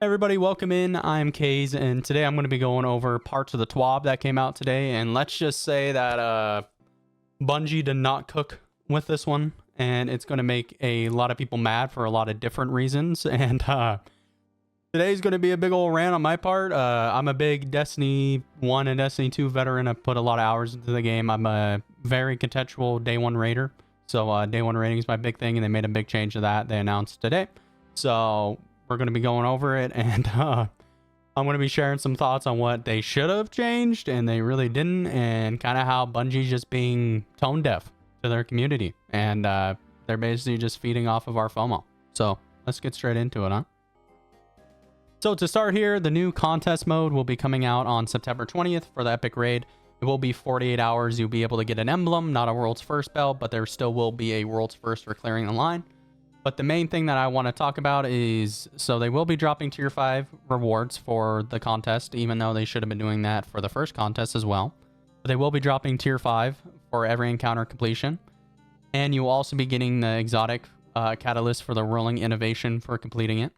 Everybody, welcome in. I'm Kaze, and today I'm going to be going over parts of the TWAB that came out today. And let's just say that Bungie did not cook with this one, and it's going to make a lot of people mad for a lot of different reasons. And today's going to be a big old rant on my part. I'm a big Destiny 1 and Destiny 2 veteran. I've put a lot of hours into the game. I'm a very contextual day one raider. So day one rating is my big thing, and they made a big change to that. They announced today. So we're going to be going over it, and I'm going to be sharing some thoughts on what they should have changed and they really didn't, and kind of how Bungie's just being tone deaf to their community, and they're basically just feeding off of our FOMO. So let's get straight into it, huh? So to start here, the new contest mode will be coming out on September 20th for the Epic Raid. It will be 48 hours. You'll be able to get an emblem, not a World's First belt, but there still will be a World's First for clearing the line. But the main thing that I want to talk about is, so they will be dropping tier 5 rewards for the contest, even though they should have been doing that for the first contest as well. But they will be dropping tier 5 for every encounter completion. And you will also be getting the exotic catalyst for the rolling innovation for completing it.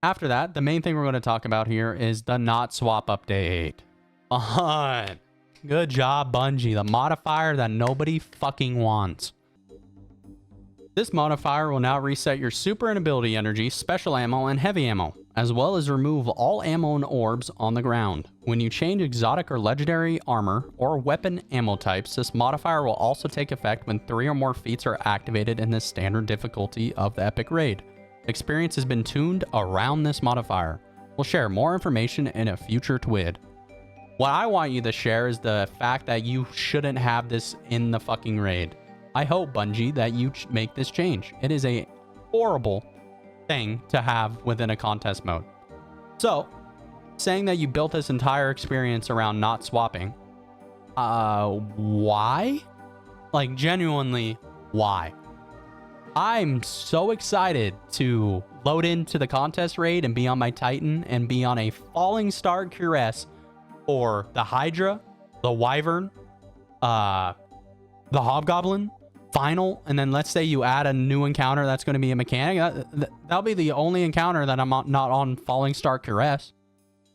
After that, the main thing we're going to talk about here is the not swap update. Fun. Good job, Bungie. The modifier that nobody fucking wants. This modifier will now reset your super and ability energy, special ammo, and heavy ammo, as well as remove all ammo and orbs on the ground. When you change exotic or legendary armor or weapon ammo types, this modifier will also take effect when 3 or more feats are activated in the standard difficulty of the Epic Raid. Experience has been tuned around this modifier. We'll share more information in a future TWID. What I want you to share is the fact that you shouldn't have this in the fucking raid. I hope, Bungie, that you make this change. It is a horrible thing to have within a contest mode. So, saying that you built this entire experience around not swapping, why? Like, genuinely, why? I'm so excited to load into the contest raid and be on my Titan and be on a Falling Star Cuirass or the Hydra, the Wyvern, the Hobgoblin, Final, and then let's say you add a new encounter that's going to be a mechanic. That'll be the only encounter that I'm not on Falling Star Cuirass.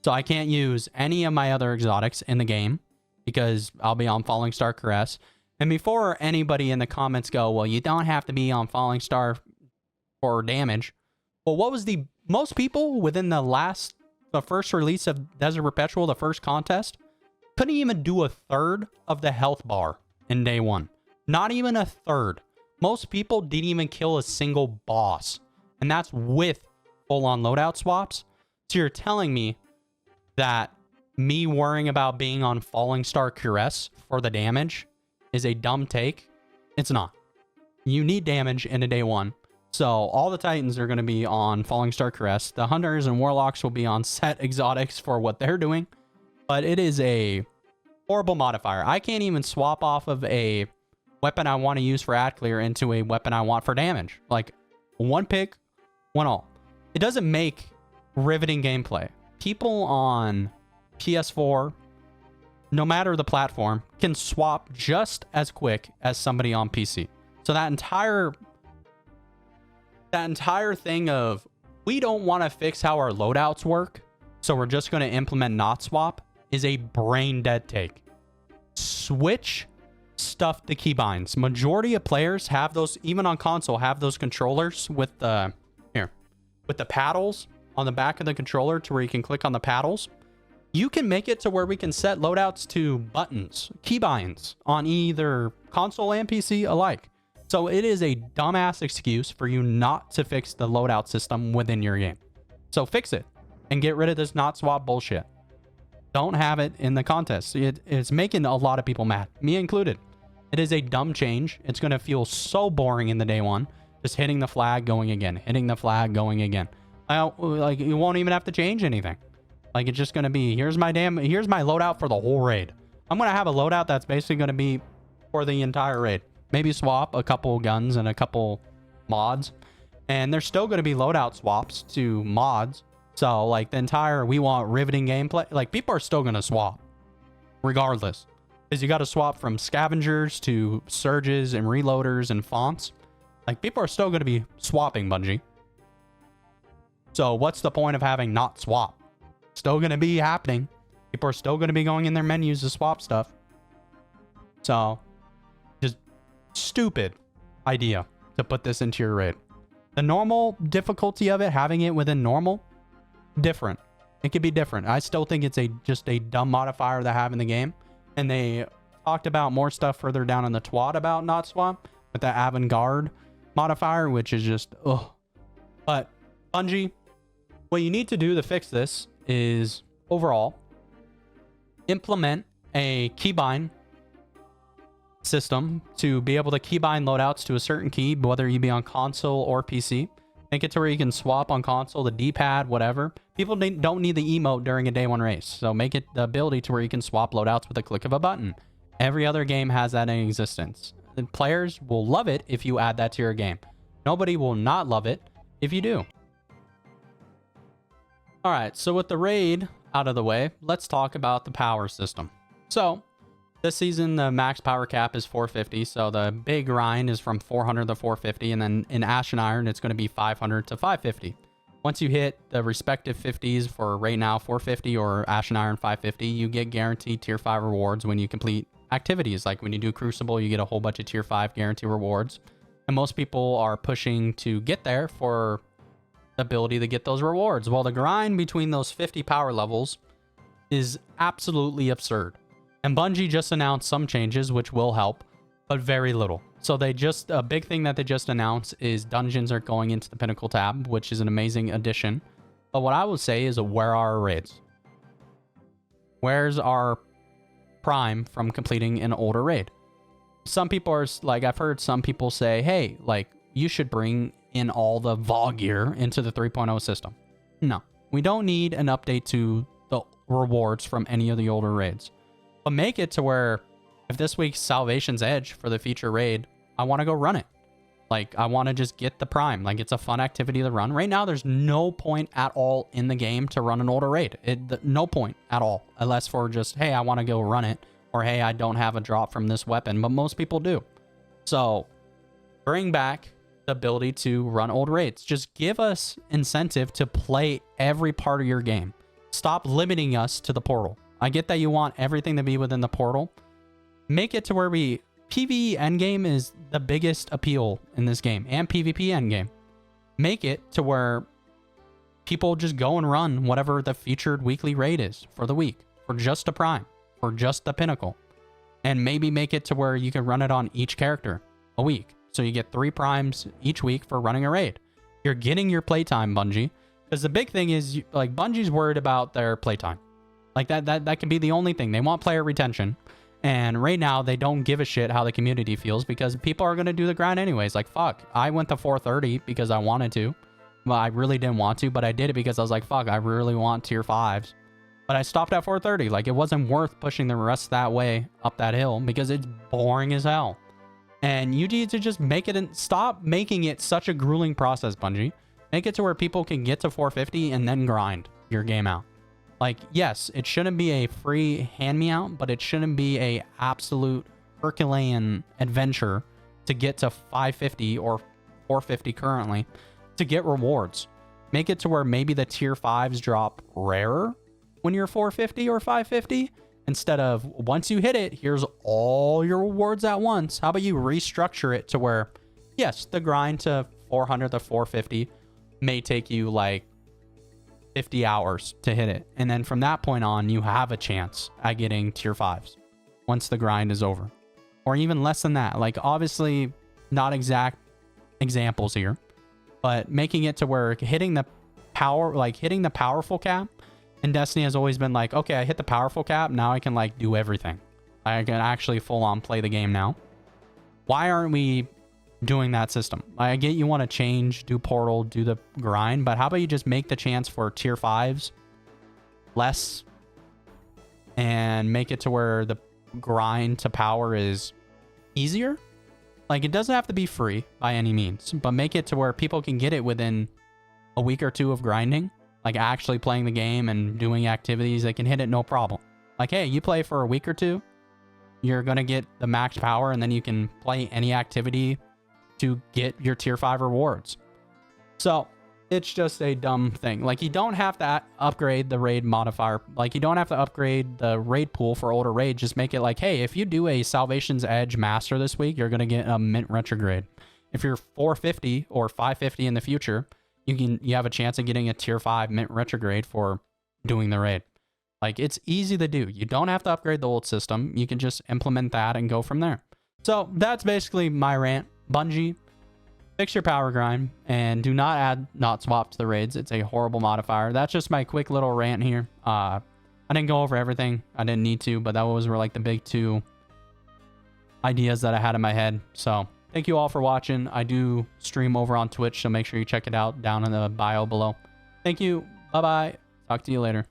So I can't use any of my other exotics in the game because I'll be on Falling Star Cuirass. And before anybody in the comments go, well, you don't have to be on Falling Star for damage. Well, what was the most people within the first release of Desert Perpetual, the first contest, couldn't even do a third of the health bar in day one. Not even a third. Most people didn't even kill a single boss. And that's with full-on loadout swaps. So you're telling me that me worrying about being on Falling Star Cuirass for the damage is a dumb take? It's not. You need damage in a day one. So all the Titans are going to be on Falling Star Cuirass. The Hunters and Warlocks will be on set exotics for what they're doing. But it is a horrible modifier. I can't even swap off of a weapon I want to use for ad clear into a weapon I want for damage. Like, one pick, one all. It doesn't make riveting gameplay. People on PS4, no matter the platform, can swap just as quick as somebody on PC. So that entire thing of, we don't want to fix how our loadouts work, so we're just going to implement not swap, is a brain dead take. Switch stuff to keybinds. Majority of players have those, even on console, have those controllers with the with the paddles on the back of the controller to where you can click on the paddles. You can make it to where we can set loadouts to buttons, keybinds on either console and PC alike. So it is a dumbass excuse for you not to fix the loadout system within your game. So fix it and get rid of this not swap bullshit. Don't have it in the contest. It's making a lot of people mad, me included. It is a dumb change. It's going to feel so boring in the day one. Just hitting the flag, going again. Hitting the flag, going again. Like, you won't even have to change anything. Like, it's just going to be, here's my loadout for the whole raid. I'm going to have a loadout that's basically going to be for the entire raid. Maybe swap a couple guns and a couple mods. And there's still going to be loadout swaps to mods. So, like, the entire, we want riveting gameplay. Like, people are still going to swap. Regardless. Because you got to swap from scavengers to surges and reloaders and fonts. Like, people are still going to be swapping, Bungie. So what's the point of having not swap? Still going to be happening. People are still going to be going in their menus to swap stuff. So just stupid idea to put this into your raid. The normal difficulty of it, having it within normal, different. It could be different. I still think it's just a dumb modifier to have in the game. And they talked about more stuff further down in the TWAB about not swap with the avant-garde modifier, which is just ugh. But Bungie, what you need to do to fix this is overall implement a keybind system to be able to keybind loadouts to a certain key, whether you be on console or PC. Make it to where you can swap on console, the D-pad, whatever. People don't need the emote during a day one race. So make it the ability to where you can swap loadouts with a click of a button. Every other game has that in existence. The players will love it if you add that to your game. Nobody will not love it if you do. All right, so with the raid out of the way, let's talk about the power system. So this season, the max power cap is 450. So the big grind is from 400 to 450. And then in Ash and Iron, it's going to be 500 to 550. Once you hit the respective 50s for right now, 450 or Ash and Iron 550, you get guaranteed tier 5 rewards when you complete activities. Like when you do Crucible, you get a whole bunch of tier 5 guarantee rewards. And most people are pushing to get there for the ability to get those rewards. Well, the grind between those 50 power levels is absolutely absurd. And Bungie just announced some changes, which will help, but very little. So a big thing that they just announced is dungeons are going into the Pinnacle tab, which is an amazing addition. But what I would say is, where are our raids? Where's our prime from completing an older raid? Some people are like, I've heard some people say, hey, like you should bring in all the VOG gear into the 3.0 system. No, we don't need an update to the rewards from any of the older raids. But make it to where if this week's Salvation's Edge for the feature raid, I want to go run it. Like, I want to just get the prime. Like, it's a fun activity to run. Right now, there's no point at all in the game to run an older raid. No point at all. Unless for just, hey, I want to go run it. Or, hey, I don't have a drop from this weapon. But most people do. So, bring back the ability to run old raids. Just give us incentive to play every part of your game. Stop limiting us to the portal. I get that you want everything to be within the portal. Make it to where PvE endgame is the biggest appeal in this game, and PvP endgame. Make it to where people just go and run whatever the featured weekly raid is for the week, for just a prime, for just the Pinnacle. And maybe make it to where you can run it on each character a week. So you get 3 primes each week for running a raid. You're getting your playtime, Bungie. Because the big thing is, like, Bungie's worried about their playtime. Like, that can be the only thing. They want player retention. And right now, they don't give a shit how the community feels because people are going to do the grind anyways. Like, fuck, I went to 430 because I wanted to. Well, I really didn't want to, but I did it because I was like, fuck, I really want tier 5s. But I stopped at 430. Like, it wasn't worth pushing the rest that way up that hill because it's boring as hell. And you need to just make it and stop making it such a grueling process, Bungie. Make it to where people can get to 450 and then grind your game out. Like, yes, it shouldn't be a free hand-me-out, but it shouldn't be a absolute Herculean adventure to get to 550 or 450 currently to get rewards. Make it to where maybe the tier 5s drop rarer when you're 450 or 550 instead of once you hit it, here's all your rewards at once. How about you restructure it to where, yes, the grind to 400 to 450 may take you like 50 hours to hit it. And then from that point on, you have a chance at getting tier 5s once the grind is over. Or even less than that. Like, obviously, not exact examples here, but making it to where hitting the powerful cap in Destiny has always been like, okay, I hit the powerful cap. Now I can, like, do everything. I can actually full on play the game now. Why aren't we doing that system? I get you want to change, do portal, do the grind, but how about you just make the chance for tier 5s less and make it to where the grind to power is easier? Like, it doesn't have to be free by any means, but make it to where people can get it within a week or two of grinding, like actually playing the game and doing activities. They can hit it no problem. Like, hey, you play for a week or two, you're going to get the max power, and then you can play any activity to get your tier 5 rewards. So It's just a dumb thing. Like, you don't have to upgrade the raid modifier. Like, you don't have to upgrade the raid pool for older raid. Just make it like, hey, if you do a Salvation's Edge Master this week, you're going to get a mint retrograde. If you're 450 or 550 in the future, you have a chance of getting a tier 5 mint retrograde for doing the raid. Like, it's easy to do. You don't have to upgrade the old system. You can just implement that and go from there. So that's basically my rant. Bungie, fix your power grind and do not add not swap to the raids. It's a horrible modifier. That's just my quick little rant here. I didn't go over everything. I didn't need to, but that were like the big 2 ideas that I had in my head. So thank you all for watching. I do stream over on Twitch, so make sure you check it out down in the bio below. Thank you. Bye-bye. Talk to you later.